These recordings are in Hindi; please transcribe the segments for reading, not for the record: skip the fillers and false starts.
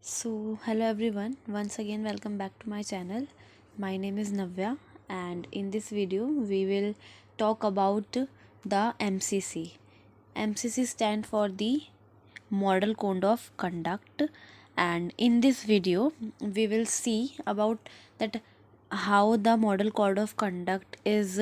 So, hello everyone, once again, welcome back to my channel. My name is Navya, and in this video, we will talk about the MCC. MCC stand for the Model Code of Conduct, and in this video, we will see about that how the Model Code of Conduct is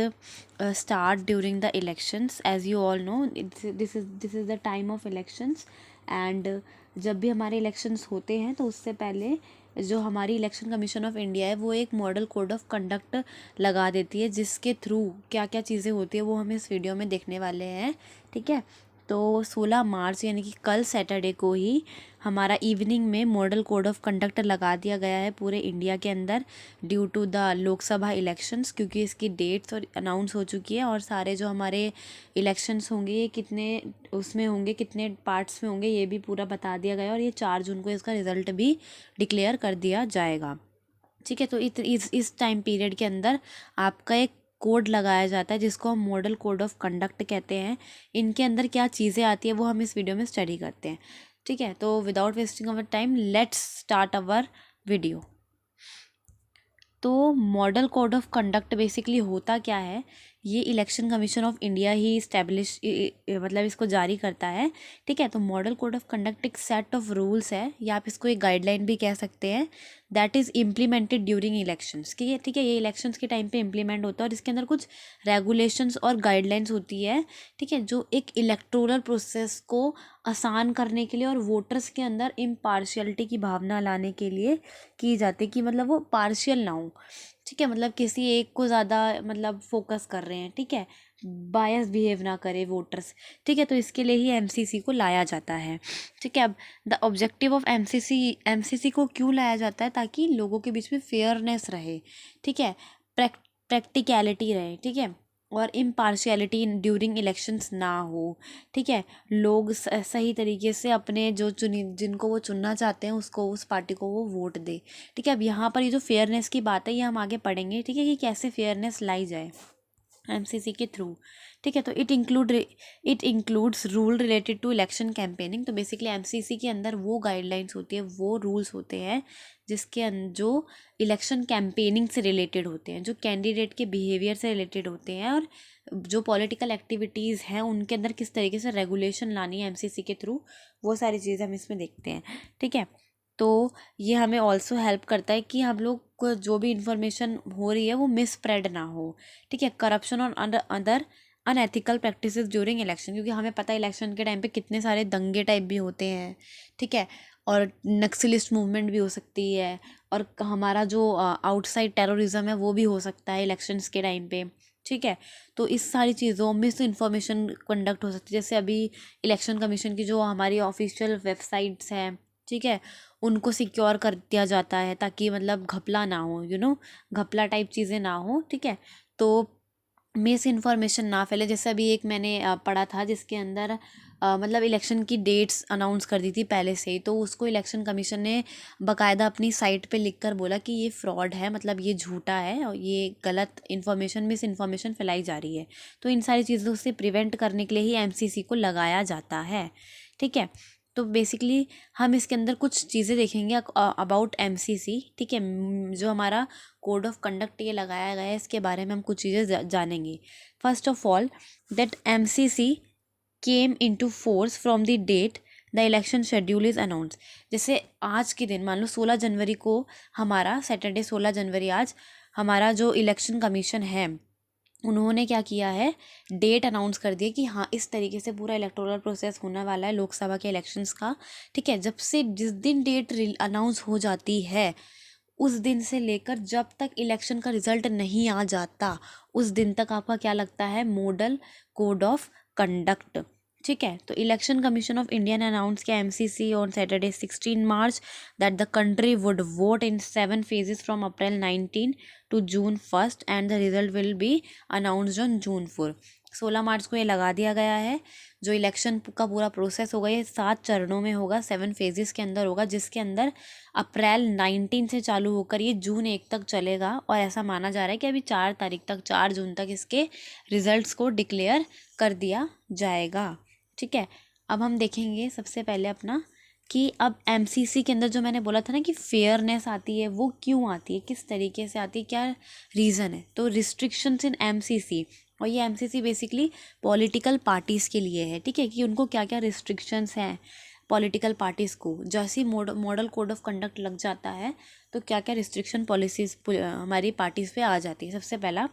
start during the elections. As you all know, this is the time of elections, and जब भी हमारे इलेक्शंस होते हैं तो उससे पहले जो हमारी इलेक्शन कमीशन ऑफ इंडिया है वो एक मॉडल कोड ऑफ कंडक्ट लगा देती है, जिसके थ्रू क्या क्या चीज़ें होती है वो हम इस वीडियो में देखने वाले हैं। ठीक है, तो 16 मार्च यानी कि कल सैटरडे को ही हमारा इवनिंग में मॉडल कोड ऑफ कंडक्ट लगा दिया गया है पूरे इंडिया के अंदर due to the Lok Sabha elections, क्योंकि इसकी डेट्स और अनाउंस हो चुकी है और सारे जो हमारे इलेक्शंस होंगे ये कितने उसमें होंगे, कितने पार्ट्स में होंगे, ये भी पूरा बता दिया गया और ये 4 जून को इसका रिज़ल्ट भी डिक्लेयर कर दिया जाएगा। ठीक है, तो इस टाइम पीरियड के अंदर आपका एक कोड लगाया जाता है जिसको हम मॉडल कोड ऑफ कंडक्ट कहते हैं। इनके अंदर क्या चीज़ें आती है वो हम इस वीडियो में स्टडी करते हैं। ठीक है, तो without wasting our time let's start our video. तो model code of conduct basically होता क्या है, ये इलेक्शन कमीशन ऑफ इंडिया ही इस्टेब्लिश मतलब इसको जारी करता है। ठीक है, तो मॉडल कोड ऑफ कंडक्ट एक सेट ऑफ रूल्स है या आप इसको एक गाइडलाइन भी कह सकते हैं, that is implemented during elections. ठीक है, ये इलेक्शंस के टाइम पे इम्प्लीमेंट होता है और इसके अंदर कुछ रेगुलेशंस और गाइडलाइंस होती है। ठीक है, जो एक इलेक्टोरल प्रोसेस को आसान करने के लिए और वोटर्स के अंदर इम्पार्शियलिटी की भावना लाने के लिए की जाती है, कि मतलब वो पार्शियल ना हो। ठीक है, मतलब किसी एक को ज़्यादा मतलब फोकस कर रहे हैं, ठीक है, बायस बिहेव ना करे वोटर्स। ठीक है, तो इसके लिए ही एमसीसी को लाया जाता है। ठीक है, अब द ऑब्जेक्टिव ऑफ एमसीसी को क्यों लाया जाता है, ताकि लोगों के बीच में फेयरनेस रहे। ठीक है, प्रैक्टिकलिटी रहे। ठीक है, और इम्पार्शियलिटी ड्यूरिंग इलेक्शंस ना हो। ठीक है, लोग सही तरीके से अपने जो जिनको वो चुनना चाहते हैं उसको, उस पार्टी को वो वोट दे। ठीक है, अब यहाँ पर ये जो फेयरनेस की बात है ये हम आगे पढ़ेंगे। ठीक है, कि कैसे फेयरनेस लाई जाए एमसीसी के थ्रू। ठीक है, तो it includes rule related to election campaigning. तो बेसिकली एमसीसी के अंदर वो गाइडलाइंस होती है, वो रूल्स होते हैं जिसके जो इलेक्शन कैंपेनिंग से रिलेटेड होते हैं, जो कैंडिडेट के बिहेवियर से रिलेटेड होते हैं, और जो पॉलिटिकल एक्टिविटीज़ हैं उनके अंदर किस तरीके से रेगुलेशन लानी है एमसीसी के थ्रू, वो सारी चीज़ें हम इसमें देखते हैं। ठीक है, तो ये हमें ऑल्सो हेल्प करता है कि हम लोग को जो भी इंफॉर्मेशन हो रही है वो मिसस्प्रेड ना हो। ठीक है, करप्शन और other unethical practices during election, क्योंकि हमें पता है इलेक्शन के टाइम पे कितने सारे दंगे टाइप भी होते हैं। ठीक है, और नक्सलिस्ट मूवमेंट भी हो सकती है, और हमारा जो आउटसाइड टेररिज्म है वो भी हो सकता है इलेक्शंस के टाइम पे। ठीक है, तो इस सारी चीज़ों में से इन्फॉर्मेशन कंडक्ट हो सकती है, जैसे अभी इलेक्शन कमीशन की जो हमारी ऑफिशियल वेबसाइट्स हैं, ठीक है, उनको सिक्योर कर दिया जाता है ताकि मतलब घपला ना हो, घपला टाइप चीज़ें ना हो। ठीक है, तो मिस इन्फॉर्मेशन ना फैले। जैसे अभी एक मैंने पढ़ा था जिसके अंदर मतलब इलेक्शन की डेट्स अनाउंस कर दी थी पहले से ही, तो उसको इलेक्शन कमीशन ने बाकायदा अपनी साइट पे लिखकर बोला कि ये फ्रॉड है, मतलब ये झूठा है और ये गलत इन्फॉर्मेशन, मिस इन्फॉर्मेशन फैलाई जा रही है। तो इन सारी चीज़ों से प्रिवेंट करने के लिए ही एमसीसी को लगाया जाता है। ठीक है, तो बेसिकली हम इसके अंदर कुछ चीज़ें देखेंगे अबाउट एमसीसी। ठीक है, जो हमारा कोड ऑफ कंडक्ट ये लगाया गया है इसके बारे में हम कुछ चीज़ें जानेंगे। First of all, that MCC came into force from the date the election schedule is announce. जैसे आज के दिन मान लो 16 जनवरी को, हमारा सैटरडे 16 जनवरी आज हमारा जो इलेक्शन कमीशन है उन्होंने क्या किया है, डेट अनाउंस कर दिया कि हाँ इस तरीके से पूरा इलेक्टोरल प्रोसेस होने वाला है लोकसभा के इलेक्शंस का। ठीक है, जब से जिस दिन डेट अनाउंस हो जाती है उस दिन से लेकर जब तक इलेक्शन का रिजल्ट नहीं आ जाता उस दिन तक आपका क्या लगता है, मॉडल कोड ऑफ कंडक्ट। ठीक है, तो इलेक्शन कमीशन ऑफ इंडिया ने अनाउंस किया MCC on Saturday 16 March that the country would vote in 7 phases from April 19 to June 1st and the result will be announced on June 4। 16 मार्च को ये लगा दिया गया है। जो इलेक्शन का पूरा प्रोसेस होगा ये 7 चरणों में होगा, 7 phases के अंदर होगा, जिसके अंदर अप्रैल 19 से चालू होकर ये जून 1 तक चलेगा। और ऐसा माना जा रहा है कि अभी 4 तारीख तक, 4 जून तक इसके रिजल्ट्स को डिक्लेयर कर दिया जाएगा। ठीक है, अब हम देखेंगे सबसे पहले अपना कि अब एमसीसी के अंदर जो मैंने बोला था ना कि फेयरनेस आती है, वो क्यों आती है, किस तरीके से आती है, क्या रीज़न है। तो रिस्ट्रिक्शंस इन एमसीसी, और ये एमसीसी बेसिकली पॉलिटिकल पार्टीज़ के लिए है, ठीक है, कि उनको क्या क्या रिस्ट्रिक्शंस हैं पॉलिटिकल पार्टीज़ को। जैसे ही मॉडल कोड ऑफ कंडक्ट लग जाता है तो क्या क्या रिस्ट्रिक्शन पॉलिसीज़ हमारी पार्टीज़ पे आ जाती है। सबसे पहला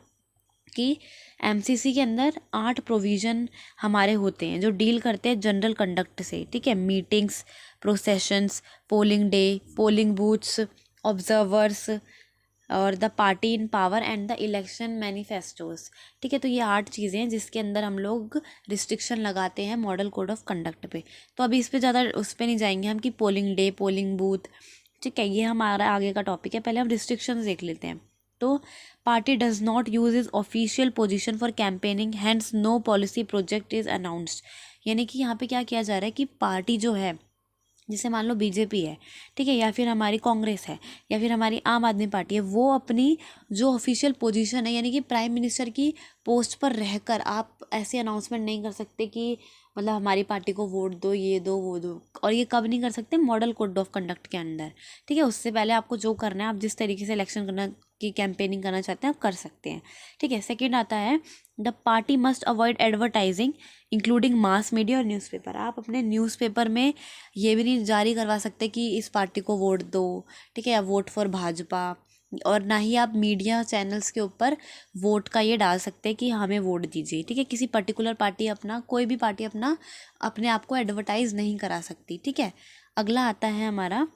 कि एमसीसी के अंदर 8 प्रोविज़न हमारे होते हैं जो डील करते हैं जनरल कंडक्ट से, ठीक है। Meetings, processions, polling day, polling booths, observers और the party in power and the election manifestos, ठीक है। तो ये 8 चीज़ें हैं जिसके अंदर हम लोग रिस्ट्रिक्शन लगाते हैं मॉडल कोड ऑफ कंडक्ट पे। तो अभी इस पे ज़्यादा उस पर नहीं जाएंगे हम कि पोलिंग डे, पोलिंग बूथ, ठीक है, ये हमारा आगे का टॉपिक है। पहले हम रिस्ट्रिक्शंस देख लेते हैं। तो party does not use is official position for campaigning, hence no policy project is announced. यानी कि यहाँ पे क्या किया जा रहा है कि पार्टी जो है, जैसे मान लो बीजेपी है, ठीक है, या फिर हमारी कांग्रेस है, या फिर हमारी आम आदमी पार्टी है, वो अपनी जो ऑफिशियल पोजीशन है यानी कि प्राइम मिनिस्टर की पोस्ट पर रहकर आप ऐसे अनाउंसमेंट नहीं कर सकते कि मतलब हमारी पार्टी को वोट दो, ये दो, वो दो। और ये कब नहीं कर सकते? मॉडल कोड ऑफ कंडक्ट के अंदर, ठीक है। उससे पहले आपको जो करना है, आप जिस तरीके से इलेक्शन करना की कैंपेनिंग करना चाहते हैं आप कर सकते हैं, ठीक है। सेकेंड आता है the party must avoid advertising including mass media और न्यूज़पेपर। आप अपने न्यूज़पेपर में ये भी नहीं जारी करवा सकते कि इस पार्टी को वोट दो, ठीक है, या वोट फॉर भाजपा। और ना ही आप मीडिया चैनल्स के ऊपर वोट का ये डाल सकते हैं कि हमें वोट दीजिए, ठीक है। किसी पर्टिकुलर पार्टी अपना, कोई भी पार्टी अपना अपने आप को एडवर्टाइज नहीं करा सकती, ठीक है। अगला आता है हमारा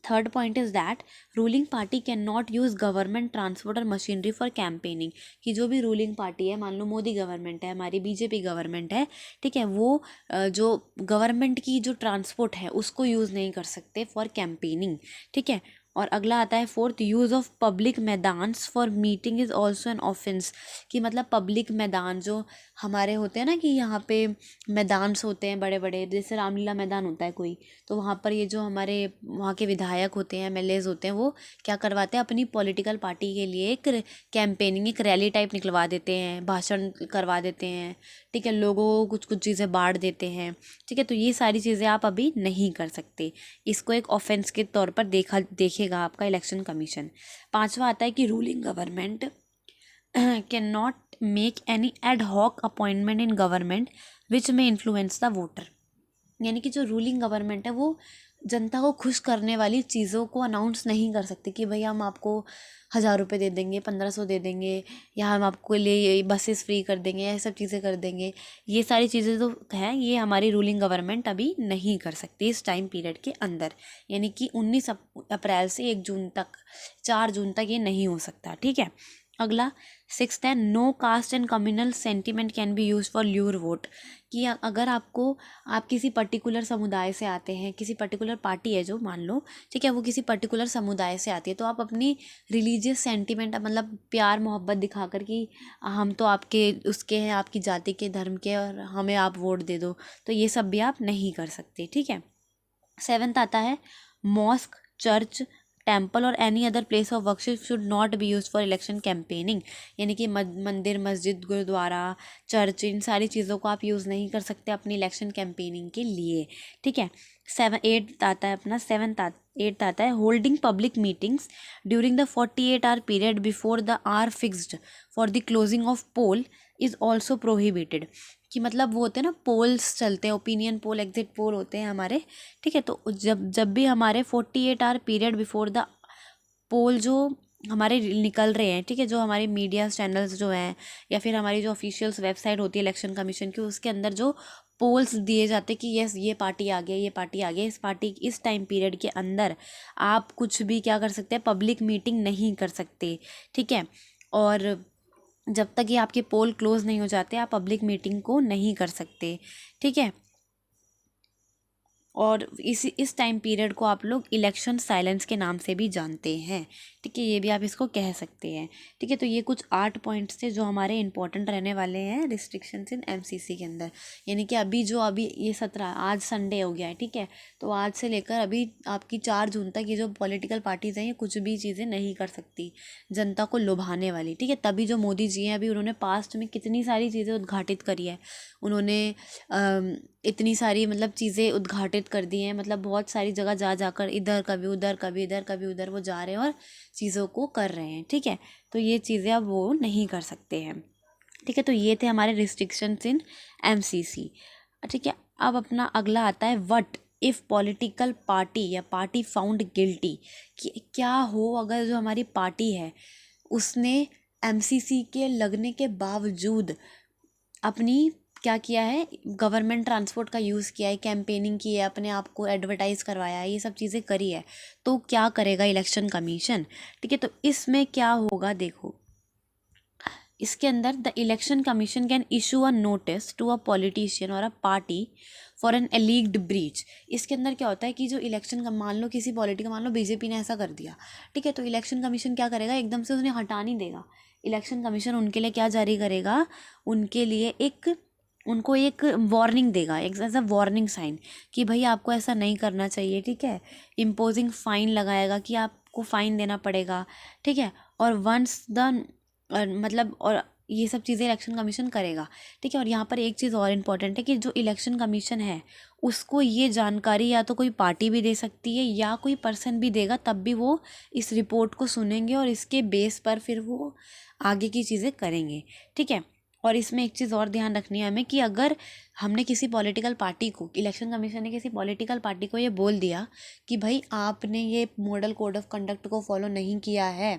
third point is that ruling party can not use government transport और मशीनरी फॉर कैंपेनिंग। कि जो भी रूलिंग पार्टी है, मान लो मोदी गवर्नमेंट है, हमारी बीजेपी गवर्नमेंट है, ठीक है, वो जो गवर्नमेंट की जो ट्रांसपोर्ट है उसको यूज़ नहीं कर सकते फॉर कैंपेनिंग, ठीक है। और अगला आता है fourth, use of public maidans for meeting is also an offence. कि मतलब पब्लिक मैदान जो हमारे होते हैं ना, कि यहाँ पे मैदान्स होते हैं बड़े बड़े, जैसे रामलीला मैदान होता है कोई, तो वहाँ पर ये जो हमारे वहाँ के विधायक होते हैं, एमएलएज होते हैं, वो क्या करवाते हैं, अपनी पॉलिटिकल पार्टी के लिए एक कैंपेनिंग, एक रैली टाइप निकलवा देते हैं, भाषण करवा देते हैं, ठीक है, लोगों को कुछ कुछ चीज़ें बांट देते हैं, ठीक है। तो ये सारी चीज़ें आप अभी नहीं कर सकते, इसको एक ऑफेंस के तौर पर देखेगा आपका इलेक्शन कमीशन। पांचवा आता है कि ruling government can not make any ad hoc appointment in government which में इन्फ्लुएंस द वोटर। यानी कि जो रूलिंग गवर्नमेंट है वो जनता को खुश करने वाली चीज़ों को अनाउंस नहीं कर सकती कि भाई हम आपको 1,000 रुपये दे देंगे, 1,500 दे देंगे, या हम आपको लिए बसेस फ्री कर देंगे, ये सब चीज़ें कर देंगे। ये सारी चीज़ें तो हैं, ये हमारी रूलिंग गवर्नमेंट अभी नहीं कर सकती इस टाइम पीरियड के अंदर। यानी कि 19 अप्रैल से 1 जून तक, 4 जून तक ये नहीं हो सकता, ठीक है। अगला सिक्स्थ है no caste and communal sentiment can be use for lure vote. कि अगर आपको, आप किसी पर्टिकुलर समुदाय से आते हैं, किसी पर्टिकुलर पार्टी है जो, मान लो, ठीक है, वो किसी पर्टिकुलर समुदाय से आती है, तो आप अपनी रिलीजियस सेंटिमेंट, मतलब प्यार मोहब्बत दिखाकर कि हम तो आपके उसके हैं, आपकी जाति के, धर्म के, और हमें आप वोट दे दो, तो ये सब भी आप नहीं कर सकते, ठीक है। सेवेंथ आता है मॉस्क, चर्च, टेम्पल और any other place of worship should not be use for election campaigning. यानी कि मंदिर, मस्जिद, गुरुद्वारा, चर्च, इन सारी चीज़ों को आप यूज़ नहीं कर सकते अपनी इलेक्शन कैंपेनिंग के लिए, ठीक है। एट्थ आता है अपना, एट्थ आता है holding public meetings during the 48 hour period before the are fixed for the closing of poll is also prohibited. कि मतलब वो होते हैं ना, पोल्स चलते हैं, ओपिनियन पोल, एग्जिट पोल होते हैं हमारे, ठीक है। तो जब जब भी हमारे 48 आवर पीरियड बिफोर द पोल जो हमारे निकल रहे हैं, ठीक है, जो हमारे मीडिया चैनल्स जो हैं, या फिर हमारी जो ऑफिशियल्स वेबसाइट होती है इलेक्शन कमीशन की, उसके अंदर जो पोल्स दिए जाते हैं कि यस ये पार्टी आ गया, ये पार्टी आ गया, इस पार्टी इस टाइम पीरियड के अंदर आप कुछ भी क्या कर सकते हैं, पब्लिक मीटिंग नहीं कर सकते, ठीक है। और जब तक ये आपके पोल क्लोज नहीं हो जाते आप पब्लिक मीटिंग को नहीं कर सकते, ठीक है। और इस टाइम पीरियड को आप लोग इलेक्शन साइलेंस के नाम से भी जानते हैं, ठीक है, ये भी आप इसको कह सकते हैं, ठीक है। तो ये कुछ 8 पॉइंट्स थे जो हमारे इंपॉर्टेंट रहने वाले हैं रिस्ट्रिक्शंस इन एमसीसी के अंदर। यानी कि अभी ये 17, आज संडे हो गया है, ठीक है, तो आज से लेकर अभी आपकी 4 जून तक ये जो पॉलिटिकल पार्टीज़ हैं ये कुछ भी चीज़ें नहीं कर सकती जनता को लुभाने वाली, ठीक है। तभी जो मोदी जी हैं अभी उन्होंने पास्ट में कितनी सारी चीज़ें उद्घाटित करी है, उन्होंने इतनी सारी मतलब चीज़ें उद्घाटित कर दी हैं, मतलब बहुत सारी जगह जा जाकर इधर कभी उधर कभी इधर कभी उधर वो जा रहे हैं और चीज़ों को कर रहे हैं, ठीक है। तो ये चीज़ें अब वो नहीं कर सकते हैं, ठीक है। तो ये थे हमारे रिस्ट्रिक्शंस इन एमसीसी, ठीक है। अब अपना अगला आता है व्हाट इफ़ पॉलिटिकल पार्टी या पार्टी फाउंड गिल्टी, कि क्या हो अगर जो हमारी पार्टी है उसने एमसीसी के लगने के बावजूद अपनी क्या किया है, गवर्नमेंट ट्रांसपोर्ट का यूज़ किया है, कैंपेनिंग की है, अपने आप को एडवर्टाइज़ करवाया है, ये सब चीज़ें करी है, तो क्या करेगा इलेक्शन कमीशन, ठीक है। तो इसमें क्या होगा देखो, इसके अंदर the Election Commission can issue a notice to a politician और a party for an alleged breach. इसके अंदर क्या होता है कि जो इलेक्शन का, मान लो किसी पॉलिटी का, मान लो बीजेपी ने ऐसा कर दिया, ठीक है, तो इलेक्शन कमीशन क्या करेगा, एकदम से उन्हें हटा नहीं देगा। इलेक्शन कमीशन उनके लिए क्या जारी करेगा, उनके लिए उनको एक वार्निंग देगा, एक एज अ वार्निंग साइन कि भाई आपको ऐसा नहीं करना चाहिए, ठीक है। इम्पोजिंग फ़ाइन लगाएगा कि आपको फ़ाइन देना पड़ेगा, ठीक है। और वंस द मतलब और ये सब चीज़ें इलेक्शन कमीशन करेगा, ठीक है। और यहाँ पर एक चीज़ और इम्पॉर्टेंट है कि जो इलेक्शन कमीशन है उसको ये जानकारी या तो कोई पार्टी भी दे सकती है या कोई पर्सन भी देगा, तब भी वो इस रिपोर्ट को सुनेंगे और इसके बेस पर फिर वो आगे की चीज़ें करेंगे, ठीक है। और इसमें एक चीज़ और ध्यान रखनी है हमें कि अगर हमने किसी पॉलिटिकल पार्टी को, इलेक्शन कमीशन ने किसी पॉलिटिकल पार्टी को ये बोल दिया कि भाई आपने ये मॉडल कोड ऑफ कंडक्ट को फॉलो नहीं किया है,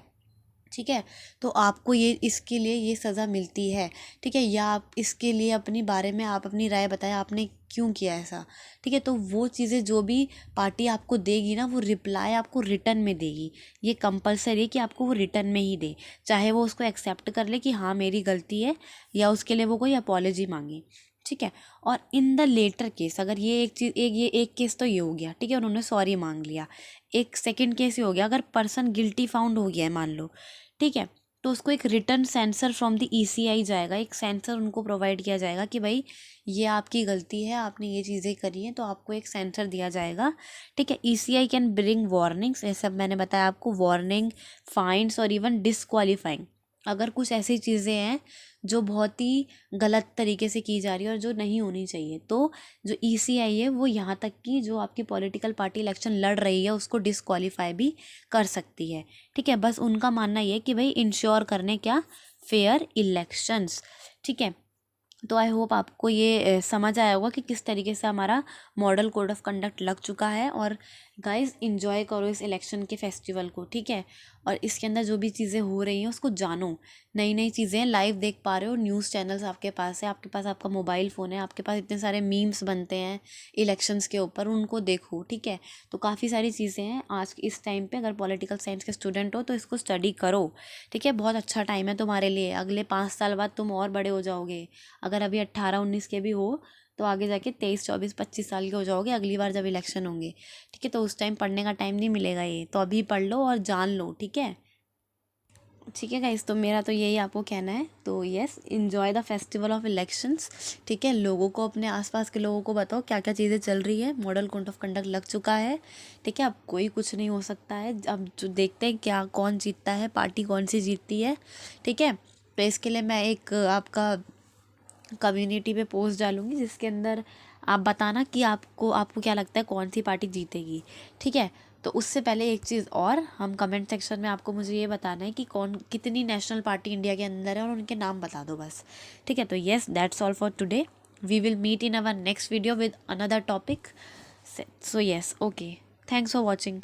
ठीक है, तो आपको ये इसके लिए ये सज़ा मिलती है, ठीक है, या आप इसके लिए अपनी बारे में आप अपनी राय बताएं आपने क्यों किया ऐसा, ठीक है। तो वो चीज़ें जो भी पार्टी आपको देगी ना, वो रिप्लाई आपको रिटर्न में देगी, ये कंपलसरी है कि आपको वो रिटर्न में ही दे, चाहे वो उसको एक्सेप्ट कर ले कि हाँ मेरी गलती है, या उसके लिए वो कोई अपॉलोजी मांगे, ठीक है। और इन द लेटर केस, अगर ये एक चीज़, एक केस तो ये हो गया, ठीक है, उन्होंने सॉरी मांग लिया। एक सेकंड केस ये हो गया, अगर पर्सन गिल्टी फाउंड हो गया है मान लो, ठीक है, तो उसको एक return sensor from the ECI जाएगा, एक सेंसर उनको प्रोवाइड किया जाएगा कि भाई ये आपकी गलती है, आपने ये चीज़ें करी हैं, तो आपको एक सेंसर दिया जाएगा, ठीक है। ईसीआई कैन ब्रिंग वार्निंग्स, ये सब मैंने बताया आपको, वार्निंग, फाइन्स और इवन डिस्क्वालीफाइंग, अगर कुछ ऐसी चीज़ें हैं जो बहुत ही गलत तरीके से की जा रही है और जो नहीं होनी चाहिए, तो जो ईसीआई है वो यहाँ तक कि जो आपकी पॉलिटिकल पार्टी इलेक्शन लड़ रही है उसको डिस्क्वालीफाई भी कर सकती है, ठीक है। बस उनका मानना ये है कि भाई इंश्योर करने क्या, फेयर इलेक्शंस, ठीक है। तो आई होप आपको ये समझ आया होगा कि किस तरीके से हमारा मॉडल कोड ऑफ कंडक्ट लग चुका है। और गाइस इंजॉय करो इस इलेक्शन के फेस्टिवल को, ठीक है। और इसके अंदर जो भी चीज़ें हो रही हैं उसको जानो, नई नई चीज़ें लाइव देख पा रहे हो, न्यूज़ चैनल्स आपके पास है, आपके पास आपका मोबाइल फ़ोन है, आपके पास इतने सारे मीम्स बनते हैं इलेक्शंस के ऊपर, उनको देखो, ठीक है। तो काफ़ी सारी चीज़ें हैं आज इस टाइम पे, अगर पॉलिटिकल साइंस के स्टूडेंट हो तो इसको स्टडी करो, ठीक है। बहुत अच्छा टाइम है तुम्हारे लिए, अगले 5 साल बाद तुम और बड़े हो जाओगे। अगर अभी 18-19 के भी हो तो आगे जाके 23-24-25 साल के हो जाओगे अगली बार जब इलेक्शन होंगे, ठीक है। तो उस टाइम पढ़ने का टाइम नहीं मिलेगा, ये तो अभी पढ़ लो और जान लो, ठीक है। ठीक है गाइस, तो मेरा तो यही आपको कहना है। तो yes, enjoy the festival of elections, ठीक है। लोगों को, अपने आसपास के लोगों को बताओ क्या क्या चीज़ें चल रही है, मॉडल कोड ऑफ कंडक्ट लग चुका है, ठीक है। अब कोई कुछ नहीं हो सकता है, अब जो देखते हैं क्या कौन जीतता है, पार्टी कौन सी जीतती है, ठीक है। तो इसके लिए मैं एक आपका कम्युनिटी पे पोस्ट डालूंगी जिसके अंदर आप बताना कि आपको आपको क्या लगता है कौन सी पार्टी जीतेगी, ठीक है। तो उससे पहले एक चीज़ और, हम कमेंट सेक्शन में आपको मुझे ये बताना है कि कौन कितनी नेशनल पार्टी इंडिया के अंदर है और उनके नाम बता दो बस, ठीक है। तो yes, that's all for today, we will meet in our next video with another topic. So yes, okay, thanks for watching.